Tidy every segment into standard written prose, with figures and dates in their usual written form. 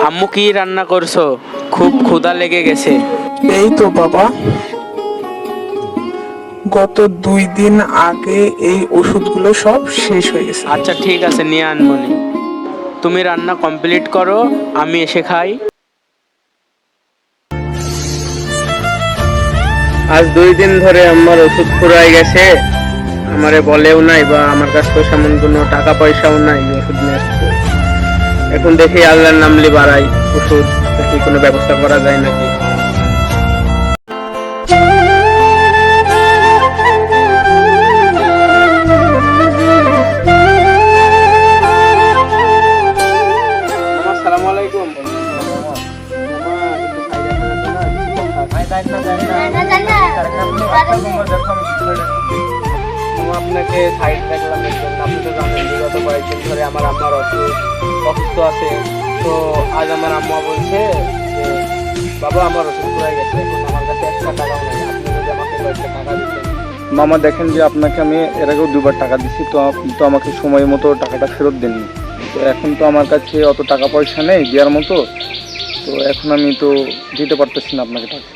আম্মু কি রান্না করছো? খুব ক্ষুধা লেগে গেছে। এই তো বাবা, গত 2 দিন আগে এই ওষুধগুলো সব শেষ হয়ে গেছে। আচ্ছা ঠিক আছে, নিয়ে আনমনি। তুমি রান্না কমপ্লিট করো, আমি এসে খাই। আজ 2 দিন ধরে আমার ওষুধ ফুরাই গেছে, আমারে বলেও নাই, বা আমার কাছে তো সেমন কোনো টাকা পয়সাও নাই ওষুধ নিয়ে আসতে। এখন দেখি আল্লাহর নামলি বাড়াই ওষুধ, দেখি কোনো ব্যবস্থা করা যায় নাকি। আসসালামু আলাইকুম। আপনাকে সাইড দেখলাম, আপনি তো জানেন বিগত কয়েকদিন ধরে আমার আম্মার অসুস্থ আছে। তো আজ আমার আম্মা বলছে যে বাবা আমার ওষুধ ফুরাই গেছে, এখন আমার কাছে একটা টাকাও নেই, আপনি যদি আমাকে কয়েকটা টাকা দিতেন। মামা দেখেন যে আপনাকে আমি এর আগেও 2বার টাকা দিচ্ছি, তো আপনি তো আমাকে সময় মতো টাকাটা ফেরত দেননি। তো এখন তো আমার কাছে অত টাকা পয়সা নেই দেওয়ার মতো, তো এখন আমি তো দিতে পারতেছি না আপনাকে টাকা।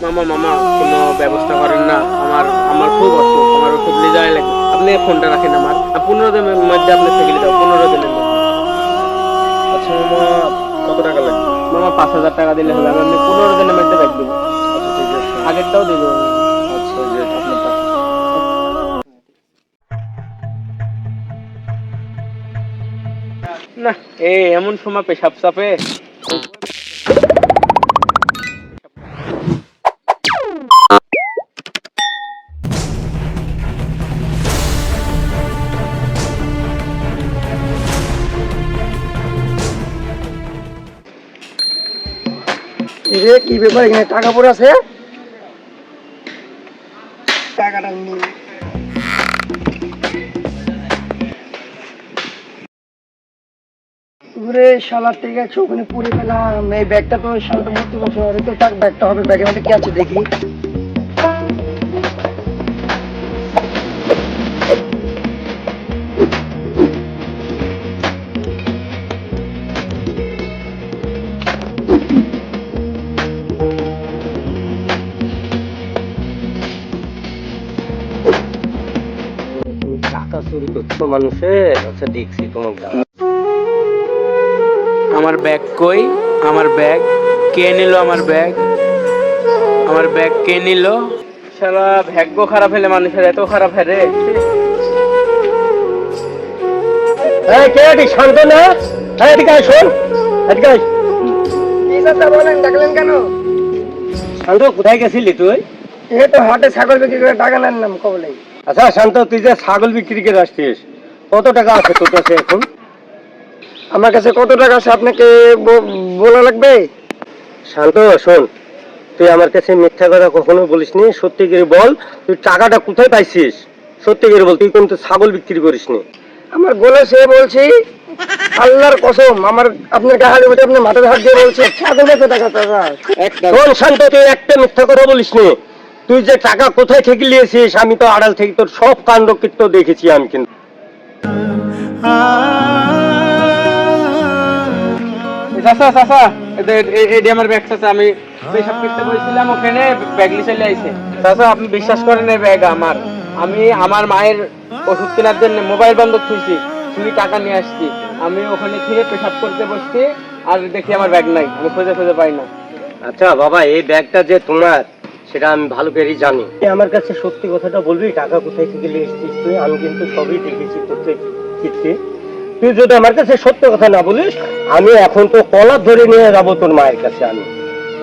মামা মামা কোনো ব্যবস্থা করেন না, আমার আমার খুব অসুখ, আমার ওষুধ নিয়ে যাওয়াই লাগবে। আপনি ফোনটা রাখেন আমার, 15 দিনের মধ্যে আপনি থেকে দাও, 15 দিনের মধ্যে। আচ্ছা মামা, কত টাকা লাগবে? মামা 5,000 টাকা দিলে হবে, আমি 15 দিনের মধ্যে ব্যাগ দেবো। আচ্ছা ঠিক আছে, আগেরটাও দিয়ে দেবো। আচ্ছা যে আপনার টাকা। না, এমন সময় পেশাব চাপে। কি ব্যাপার, এখানে টাকা পড়ে আছে? টাকাটা নিয়ে শালা ঠিক আছে, ওখানে পড়ে পেলাম। এই ব্যাগটা তো শালাটা ভর্তি বছর তো তার ব্যাগটা হবে, ব্যাগের মধ্যে কি আছে দেখি। টাকা চুরি করছো মানুষের, আচ্ছা দেখছি তোমার আমার ব্যাগ কই? আমার ব্যাগ কে নিল? আমার ব্যাগ, আমার ব্যাগ কে নিল? শালা ভাগ্য খারাপ হলে মানুষের এত খারাপ হয় রে। শান্ত না, এদিকে আয়, শোন এদিকে আয়। বলেন, ডাকলেন কেন? শান্ত, কোথায় গেছিলি তুই? এই তো হাটে ছাগল বিক্রি করে টাকা নেন নাম কবলে। আচ্ছা শান্ত, তুই যে ছাগল বিক্রি করে আসছিস, কত টাকা আছে তোর কাছে এখন? আমার কাছে কত টাকা আছে আপনাকে বলা লাগবে? শান্ত শোন, তুই আমার কাছে মিথ্যা কথা কখনো বলিসনি, সত্যি করে বল তুই টাকাটা কোথায় পাইছিস। সত্যি করে বল, তুই কিন্তু ছাগল বিক্রি করিসনি। আমার গোলে সে বলছি, আল্লাহর কসম, আমার আপনার গায়ে বসে আপনার মাথায় হাত দিয়ে বলছে ছাগল বেচে টাকা টাকা। শোন শান্ত, তুই একটা মিথ্যা কথা বলিসনি। তুই যে টাকা কোথায় থেকে নিয়েছিস, আমি তো আড়াল থেকে তোর সব কাণ্ড কীর্তি দেখেছি আমি। কিন্তু চাচা চাচা, এটি আমার ব্যাগ চাচা, আমি পেশাব করতে বলেছিলাম, ওখানে ব্যাগ নিয়ে চলে আইছে। চাচা আপনি বিশ্বাস করেন এই ব্যাগ আমার, আমি আমার মায়ের ওষুধ কেনার জন্য মোবাইল বন্ধ থুইছি, তুমি টাকা নিয়ে আসছি, আমি ওখানে থেকে পেশাব করতে বসছি, আর দেখি আমার ব্যাগ নাই, আমি খুঁজে খুঁজে পাই না। আচ্ছা বাবা, এই ব্যাগটা যে তোমার সেটা আমি ভালো করেই জানি। আমার কাছে সত্যি কথাটা বলবি, টাকা কোথায় থেকে নিয়ে এসেছিস তুই? আমি কিন্তু সবই দেখেছি তোর কীর্তি। তুই যদি আমার কাছে সত্য কথা না বলিস, আমি এখন তো কলার ধরে নিয়ে যাবো তোর মায়ের কাছে। আমি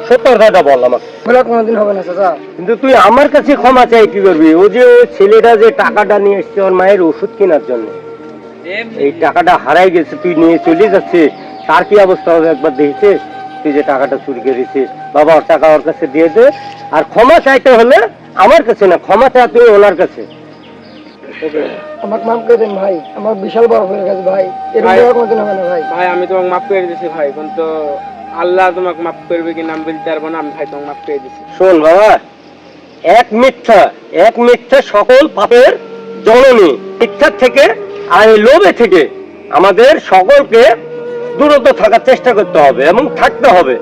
সত্য কথাটা বল আমাকে। বলা কোনোদিন হবে না চাচা। কিন্তু তুই আমার কাছে ক্ষমা চাই কি করবি? ও যে ওই ছেলেটা যে টাকাটা নিয়ে এসছে ওর মায়ের ওষুধ কেনার জন্য, এই টাকাটা হারাই গেছে, তুই নিয়ে চলে যাচ্ছিস, তার কি অবস্থা হবে একবার দেখেছিস? তুই যে টাকাটা চুরি করেছিস, বাবা ওর টাকা ওর কাছে দিয়ে দে। আর ক্ষমা চাইতে হলে আমার কাছে না, ক্ষমা চাই তুই ওনার কাছে। আমাকে মাফ করে দেন ভাই, আমার বিশাল বড় হয়ে গেছে ভাই, এরকম ভাই, কোনোদিন হবে না ভাই। ভাই আমি তোমাকে মাফ করে দিয়েছি ভাই, কিন্তু আল্লাহ তোমাকে মাফ করবে কি না আমি বলতে পারবো না, আমি ভাই তোমাকে মাফ করে দিয়েছি। শোন বাবা, এক মিথ্যা সকল পাপের জননী। মিথ্যার থেকে আর এই লোভে থেকে আমাদের সকলকে দূরত্ব থাকার চেষ্টা করতে হবে এবং থাকতে হবে।